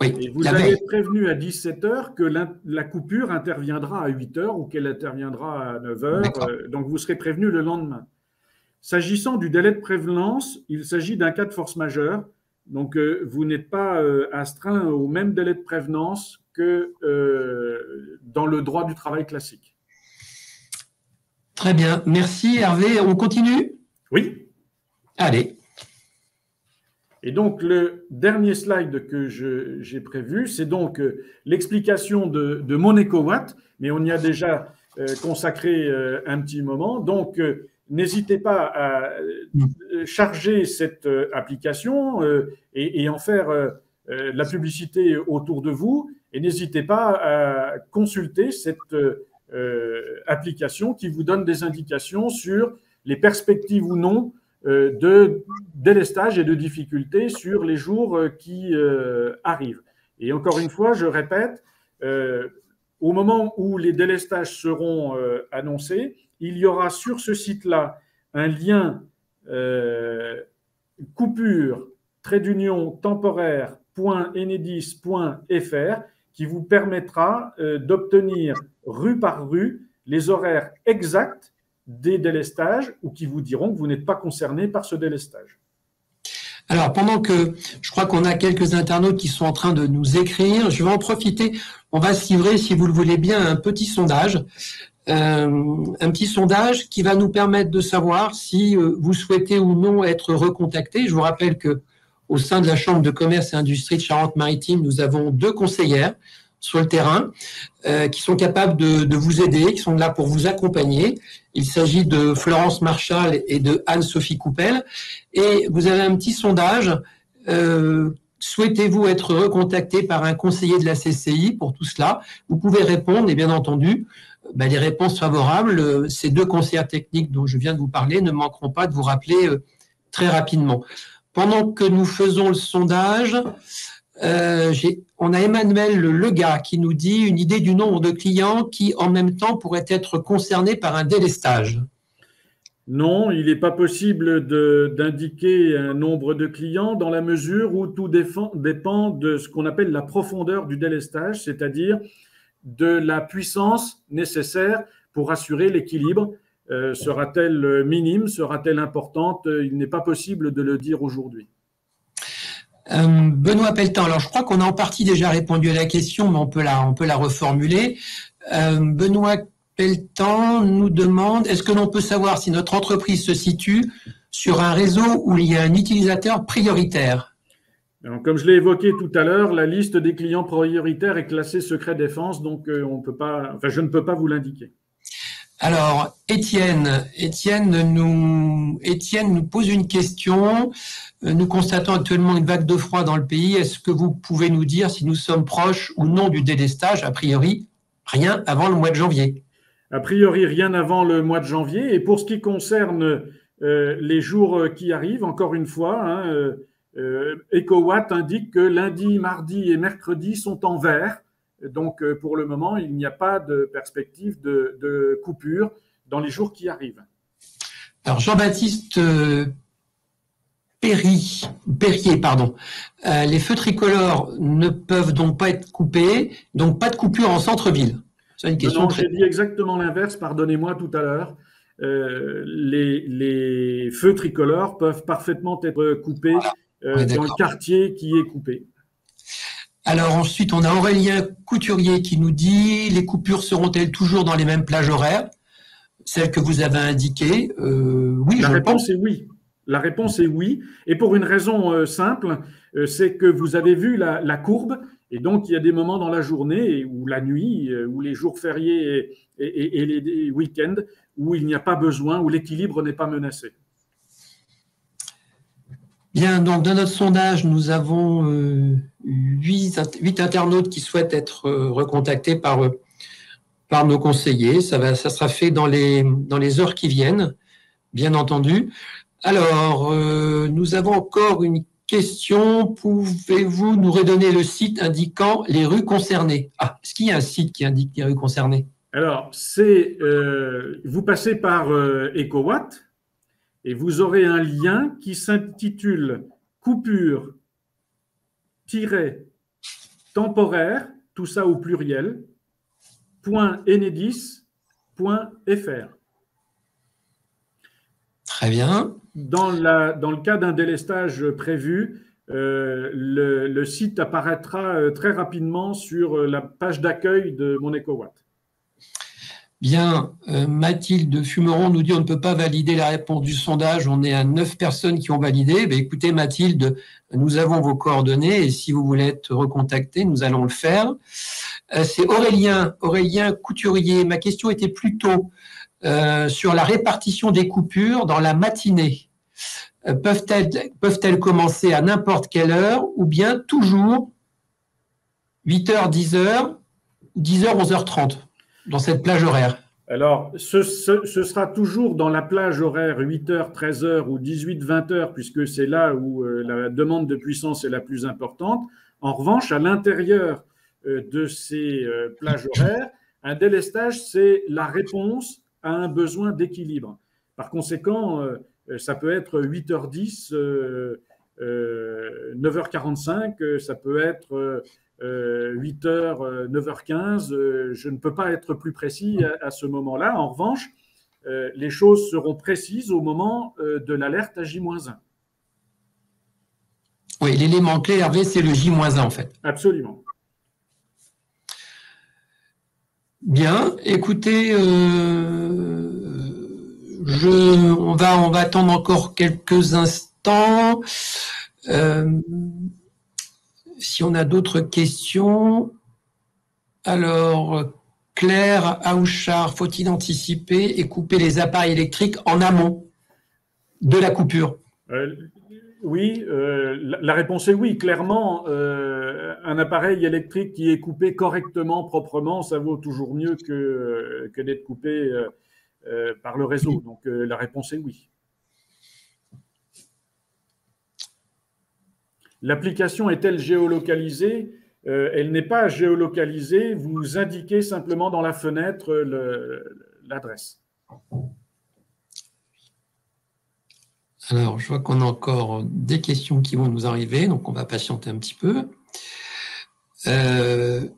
Oui, et vous allez être prévenu à 17 heures que la coupure interviendra à 8 heures ou qu'elle interviendra à 9 heures. Donc vous serez prévenu le lendemain. S'agissant du délai de prévenance, il s'agit d'un cas de force majeure. Donc vous n'êtes pas astreint au même délai de prévenance que dans le droit du travail classique. Très bien. Merci Hervé. On continue? Oui. Allez. Et donc, le dernier slide que j'ai prévu, c'est donc l'explication de mon EcoWatt, mais on y a déjà consacré un petit moment. Donc, n'hésitez pas à charger cette application et en faire la publicité autour de vous. Et n'hésitez pas à consulter cette application qui vous donne des indications sur les perspectives ou non de délestage et de difficultés sur les jours qui arrivent. Et encore une fois, je répète, au moment où les délestages seront annoncés, il y aura sur ce site-là un lien coupure temporaire.enedis.fr qui vous permettra d'obtenir rue par rue les horaires exacts des délestages ou qui vous diront que vous n'êtes pas concerné par ce délestage. Alors, pendant que je crois qu'on a quelques internautes qui sont en train de nous écrire, je vais en profiter. On va se livrer, si vous le voulez bien, un petit sondage. Un petit sondage qui va nous permettre de savoir si vous souhaitez ou non être recontacté. Je vous rappelle que au sein de la Chambre de commerce et industrie de Charente-Maritime, nous avons 2 conseillères sur le terrain qui sont capables de vous aider, qui sont là pour vous accompagner. Il s'agit de Florence Marchal et de Anne-Sophie Coupel. Et vous avez un petit sondage. Souhaitez-vous être recontacté par un conseiller de la CCI pour tout cela? Vous pouvez répondre et bien entendu, les réponses favorables, ces 2 conseillères techniques dont je viens de vous parler ne manqueront pas de vous rappeler très rapidement. Pendant que nous faisons le sondage, on a Emmanuel Lega qui nous dit une idée du nombre de clients qui, en même temps, pourraient être concernés par un délestage. Non, il n'est pas possible d'indiquer un nombre de clients dans la mesure où tout dépend de ce qu'on appelle la profondeur du délestage, c'est-à-dire de la puissance nécessaire pour assurer l'équilibre. Sera-t-elle minime? Sera-t-elle importante? Il n'est pas possible de le dire aujourd'hui. Benoît Pelletan, alors je crois qu'on a en partie déjà répondu à la question, mais on peut la reformuler. Benoît Pelletan nous demande, est-ce que l'on peut savoir si notre entreprise se situe sur un réseau où il y a un utilisateur prioritaire? Alors, comme je l'ai évoqué tout à l'heure, la liste des clients prioritaires est classée secret défense, donc on peut pas, enfin, je ne peux pas vous l'indiquer. Alors, Étienne nous pose une question. Nous constatons actuellement une vague de froid dans le pays. Est-ce que vous pouvez nous dire si nous sommes proches ou non du délestage? A priori, rien avant le mois de janvier. A priori, rien avant le mois de janvier. Et pour ce qui concerne les jours qui arrivent, encore une fois, hein, EcoWatt indique que lundi, mardi et mercredi sont en vert. Donc, pour le moment, il n'y a pas de perspective de coupure dans les jours qui arrivent. Alors, Jean-Baptiste Perrier, les feux tricolores ne peuvent donc pas être coupés, donc pas de coupure en centre-ville. C'est une question. Non, j'ai dit exactement l'inverse, pardonnez-moi tout à l'heure. Les feux tricolores peuvent parfaitement être coupés dans le quartier qui est coupé. Alors ensuite, on a Aurélien Couturier qui nous dit, les coupures seront-elles toujours dans les mêmes plages horaires, celles que vous avez indiquées? Oui, la réponse est oui. La réponse est oui, et pour une raison simple, c'est que vous avez vu la courbe, et donc il y a des moments dans la journée ou la nuit, ou les jours fériés et les week-ends, où il n'y a pas besoin, où l'équilibre n'est pas menacé. Bien, donc dans notre sondage, nous avons 8 internautes qui souhaitent être recontactés par nos conseillers. Ça sera fait dans les heures qui viennent, bien entendu. Alors, nous avons encore une question. Pouvez-vous nous redonner le site indiquant les rues concernées? Ah, est-ce qu'il y a un site qui indique les rues concernées? Alors, vous passez par EcoWatt et vous aurez un lien qui s'intitule coupure-temporaire, tout ça au pluriel, .enedis.fr. Très bien. Dans le cas d'un délestage prévu, le site apparaîtra très rapidement sur la page d'accueil de mon EcoWatt. Bien, Mathilde Fumeron nous dit on ne peut pas valider la réponse du sondage, on est à 9 personnes qui ont validé. Ben, écoutez Mathilde, nous avons vos coordonnées et si vous voulez être recontacté, nous allons le faire. C'est Aurélien Couturier. Ma question était plutôt sur la répartition des coupures dans la matinée. Peuvent-elles commencer à n'importe quelle heure ou bien toujours 8h, 10h, 10h, 11h30 dans cette plage horaire? Alors, ce sera toujours dans la plage horaire 8h, 13h ou 18, 20h, puisque c'est là où la demande de puissance est la plus importante. En revanche, à l'intérieur de ces plages horaires, un délestage, c'est la réponse à un besoin d'équilibre. Par conséquent, ça peut être 8h10, 9h45, ça peut être 8h, 9h15. Je ne peux pas être plus précis à ce moment-là. En revanche, les choses seront précises au moment de l'alerte à J-1. Oui, l'élément clé, Hervé, c'est le J-1 en fait. Absolument. Bien, écoutez, on va attendre encore quelques instants. Si on a d'autres questions, alors Claire Aouchard, faut-il anticiper et couper les appareils électriques en amont de la coupure? Oui, la réponse est oui. Clairement, un appareil électrique qui est coupé correctement, proprement, ça vaut toujours mieux que d'être coupé par le réseau. Donc, la réponse est oui. L'application est-elle géolocalisée? Elle n'est pas géolocalisée. Vous indiquez simplement dans la fenêtre l'adresse. Alors, je vois qu'on a encore des questions qui vont nous arriver, donc on va patienter un petit peu.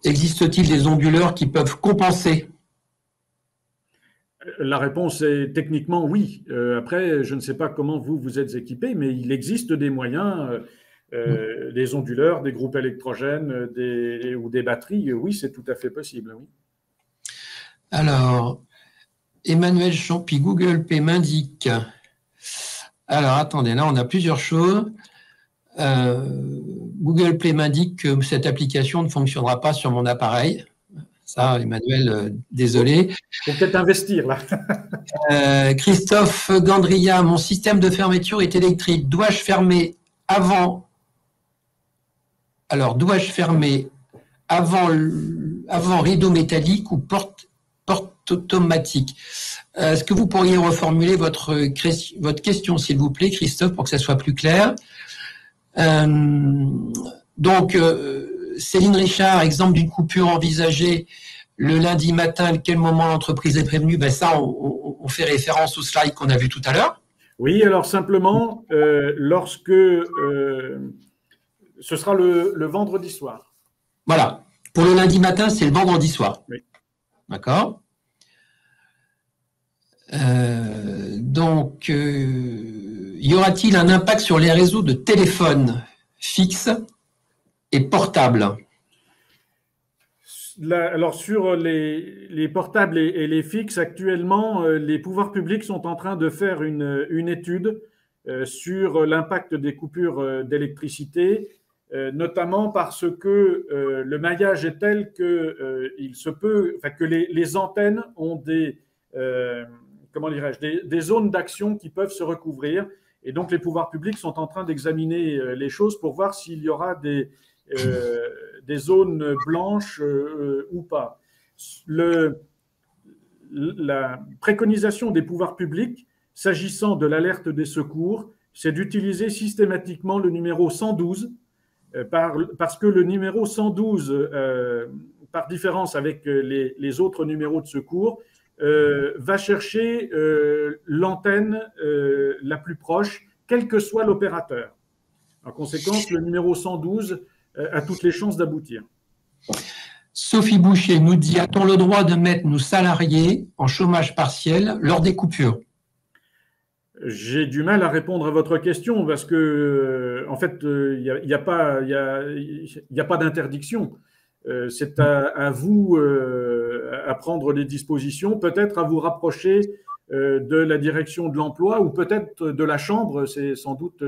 Existe-t-il des onduleurs qui peuvent compenser? La réponse est techniquement oui. Après, je ne sais pas comment vous êtes équipé, mais il existe des moyens, des onduleurs, des groupes électrogènes ou des batteries. Oui, c'est tout à fait possible. Oui. Alors, Emmanuel Champy, Google Pay m'indique. Alors, attendez, là, on a plusieurs choses. Google Play m'indique que cette application ne fonctionnera pas sur mon appareil. Ça, Emmanuel, désolé. Il faut peut-être investir là. Christophe Gandria, mon système de fermeture est électrique. Dois-je fermer avant rideau métallique ou porte automatique? Est-ce que vous pourriez reformuler votre question, s'il vous plaît, Christophe, pour que ça soit plus clair? Donc, Céline Richard, exemple d'une coupure envisagée le lundi matin, à quel moment l'entreprise est prévenue? Ça, on fait référence au slide qu'on a vu tout à l'heure. Oui, alors simplement, lorsque ce sera le vendredi soir. Voilà. Pour le lundi matin, c'est le vendredi soir. Oui. D'accord. Donc, y aura-t-il un impact sur les réseaux de téléphone fixe et portable? Alors, sur les portables et les fixes, actuellement, les pouvoirs publics sont en train de faire une étude sur l'impact des coupures d'électricité, notamment parce que le maillage est tel que il se peut, enfin, que les antennes ont comment dirais-je, des zones d'action qui peuvent se recouvrir. Et donc, les pouvoirs publics sont en train d'examiner les choses pour voir s'il y aura des zones blanches ou pas. La préconisation des pouvoirs publics, s'agissant de l'alerte des secours, c'est d'utiliser systématiquement le numéro 112, parce que le numéro 112, par différence avec les autres numéros de secours, va chercher l'antenne la plus proche, quel que soit l'opérateur. En conséquence, le numéro 112 a toutes les chances d'aboutir. Sophie Boucher nous dit, a-t-on le droit de mettre nos salariés en chômage partiel lors des coupures? J'ai du mal à répondre à votre question parce que, en fait, il n'y a pas d'interdiction. C'est à vous à prendre les dispositions, peut-être à vous rapprocher de la direction de l'emploi ou peut-être de la Chambre. C'est sans doute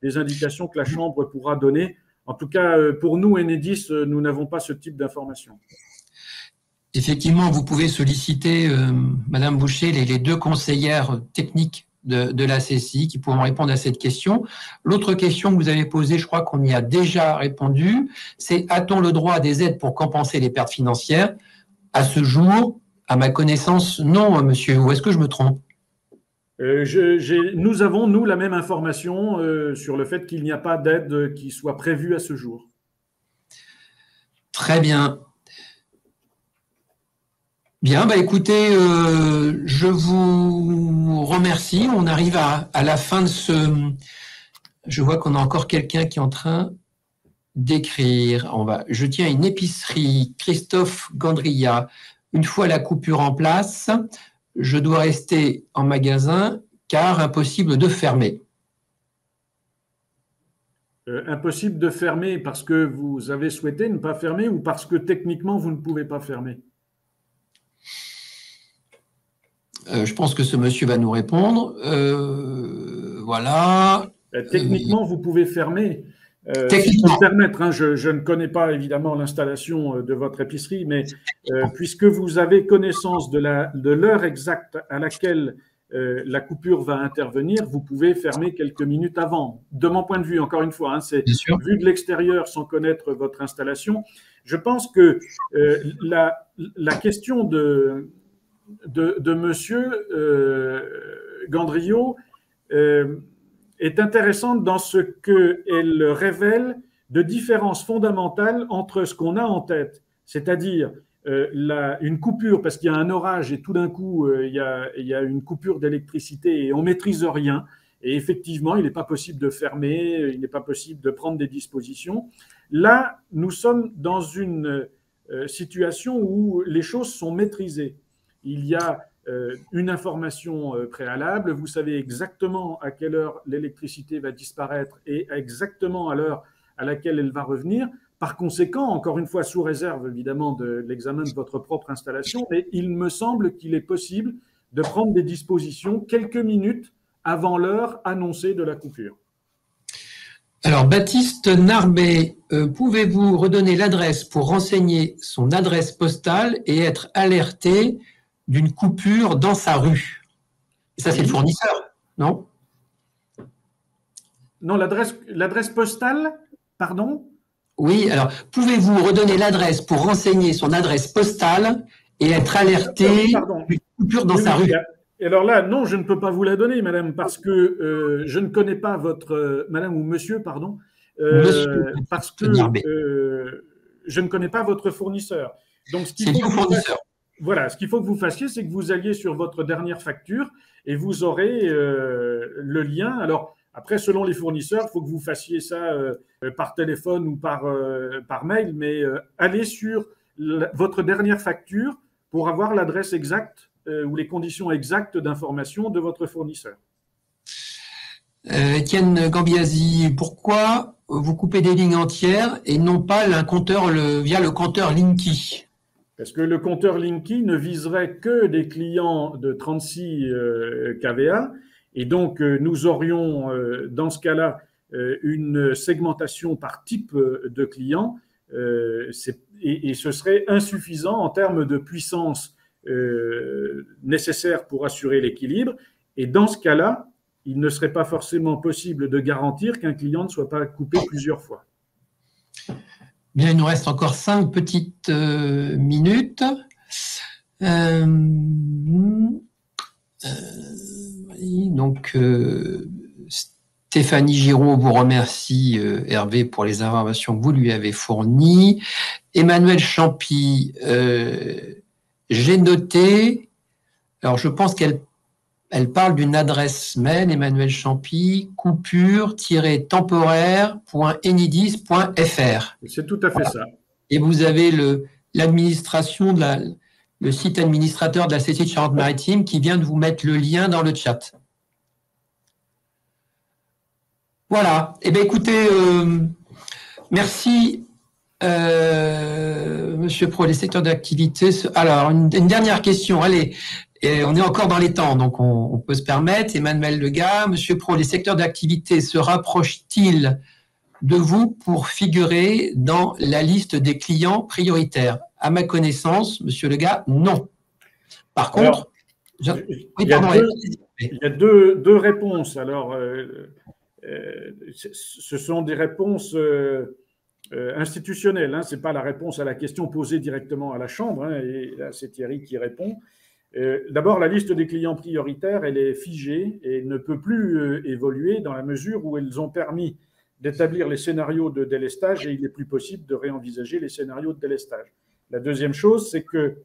des indications que la Chambre pourra donner. En tout cas, pour nous, Enedis, nous n'avons pas ce type d'informations. Effectivement, vous pouvez solliciter, Madame Boucher, les deux conseillères techniques de la CCI qui pourront répondre à cette question. L'autre question que vous avez posée, je crois qu'on y a déjà répondu, c'est a-t-on le droit à des aides pour compenser les pertes financières? À ce jour, à ma connaissance, non, monsieur. Ou est-ce que je me trompe? Nous avons, nous, la même information sur le fait qu'il n'y a pas d'aide qui soit prévue à ce jour. Très bien. Bien, écoutez, je vous remercie. On arrive à la fin de ce... Je vois qu'on a encore quelqu'un qui est en train d'écrire. Je tiens une épicerie, Christophe Gandria. Une fois la coupure en place, je dois rester en magasin car impossible de fermer. Impossible de fermer parce que vous avez souhaité ne pas fermer ou parce que techniquement vous ne pouvez pas fermer? Je pense que ce monsieur va nous répondre. Voilà. Techniquement, vous pouvez fermer. Si je peux me permettre, hein, je ne connais pas évidemment l'installation de votre épicerie, mais puisque vous avez connaissance de l'heure exacte à laquelle la coupure va intervenir, vous pouvez fermer quelques minutes avant. De mon point de vue, encore une fois, hein, c'est vu de l'extérieur sans connaître votre installation. Je pense que la question de monsieur Gandrio est intéressante dans ce qu'elle révèle de différences fondamentales entre ce qu'on a en tête, c'est-à-dire une coupure parce qu'il y a un orage et tout d'un coup il y a une coupure d'électricité et on maîtrise rien. Et effectivement, il n'est pas possible de fermer, il n'est pas possible de prendre des dispositions. Là, nous sommes dans une situation où les choses sont maîtrisées. Il y a une information préalable, vous savez exactement à quelle heure l'électricité va disparaître et exactement à l'heure à laquelle elle va revenir. Par conséquent, encore une fois, sous réserve évidemment de l'examen de votre propre installation, mais il me semble qu'il est possible de prendre des dispositions quelques minutes avant l'heure annoncée de la coupure. Alors, Baptiste Narbet, pouvez-vous redonner l'adresse pour renseigner son adresse postale et être alerté d'une coupure dans sa rue? Et ça, c'est le fournisseur, non? Non, l'adresse postale, pardon? Oui, alors, pouvez-vous redonner l'adresse pour renseigner son adresse postale et être alerté d'une coupure dans sa rue? Et alors là, non, je ne peux pas vous la donner, madame, parce que je ne connais pas votre… madame ou monsieur, pardon. Monsieur, parce que je ne connais pas votre fournisseur. Donc, c'est le fournisseur. Voilà, ce qu'il faut que vous fassiez, c'est que vous alliez sur votre dernière facture et vous aurez le lien. Alors, après, selon les fournisseurs, il faut que vous fassiez ça par téléphone ou par mail, mais allez sur votre dernière facture pour avoir l'adresse exacte ou les conditions exactes d'information de votre fournisseur. Étienne Gambiasi, pourquoi vous coupez des lignes entières et non pas via le compteur Linky? Parce que le compteur Linky ne viserait que des clients de 36 kVA. Et donc, nous aurions, dans ce cas-là, une segmentation par type de client. Et ce serait insuffisant en termes de puissance nécessaire pour assurer l'équilibre. Et dans ce cas-là, il ne serait pas forcément possible de garantir qu'un client ne soit pas coupé plusieurs fois. Bien, il nous reste encore 5 petites minutes. Donc, Stéphanie Giraud vous remercie, Hervé, pour les informations que vous lui avez fournies. Emmanuel Champy, j'ai noté, alors je pense qu'elle parle d'une adresse mail, Emmanuel Champy, coupure-temporaire.enidis.fr. C'est tout à fait ça. Et vous avez l'administration le site administrateur de la CCI de Charente-Maritime qui vient de vous mettre le lien dans le chat. Voilà. Eh bien, écoutez, merci, Monsieur Pro, les secteurs d'activité. Alors, une dernière question. Allez, on est encore dans les temps, donc on peut se permettre. Emmanuel Lega, Monsieur Pro, les secteurs d'activité se rapprochent-ils de vous pour figurer dans la liste des clients prioritaires? À ma connaissance, Monsieur Lega, non. Par contre, il y a deux réponses. Alors, ce sont des réponses institutionnelles. Hein. Ce n'est pas la réponse à la question posée directement à la Chambre. Hein, et là, c'est Thierry qui répond. D'abord, la liste des clients prioritaires, elle est figée et ne peut plus évoluer dans la mesure où elles ont permis d'établir les scénarios de délestage et il n'est plus possible de réenvisager les scénarios de délestage. La deuxième chose, c'est que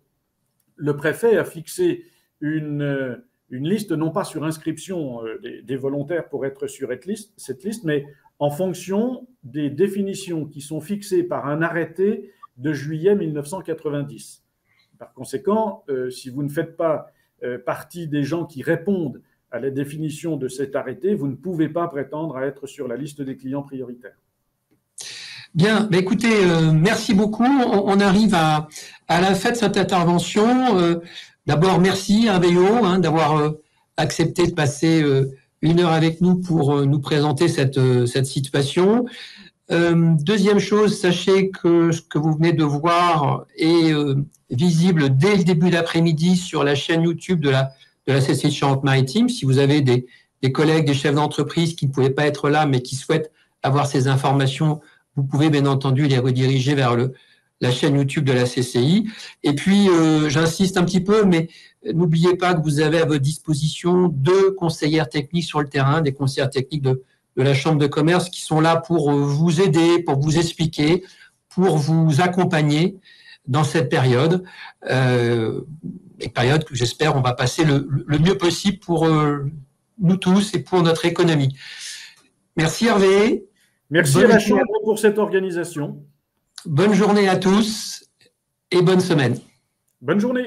le préfet a fixé une liste, non pas sur inscription des volontaires pour être sur cette liste, mais en fonction des définitions qui sont fixées par un arrêté de juillet 1990. Par conséquent, si vous ne faites pas partie des gens qui répondent à la définition de cet arrêté, vous ne pouvez pas prétendre à être sur la liste des clients prioritaires. Bien, bah écoutez, merci beaucoup. On arrive à la fin de cette intervention. D'abord, merci à Hervé d'avoir accepté de passer 1 heure avec nous pour nous présenter cette situation. Deuxième chose, sachez que ce que vous venez de voir est visible dès le début d'après-midi sur la chaîne YouTube de la CCI de Charente-Maritime. Si vous avez des collègues, des chefs d'entreprise qui ne pouvaient pas être là, mais qui souhaitent avoir ces informations, vous pouvez bien entendu les rediriger vers la chaîne YouTube de la CCI. Et puis, j'insiste un petit peu, mais n'oubliez pas que vous avez à votre disposition 2 conseillères techniques sur le terrain, des conseillères techniques de la Chambre de commerce qui sont là pour vous aider, pour vous expliquer, pour vous accompagner dans cette période. Une période que j'espère on va passer le mieux possible pour nous tous et pour notre économie. Merci Hervé. Merci à la Chambre pour cette organisation. Bonne journée à tous et bonne semaine. Bonne journée.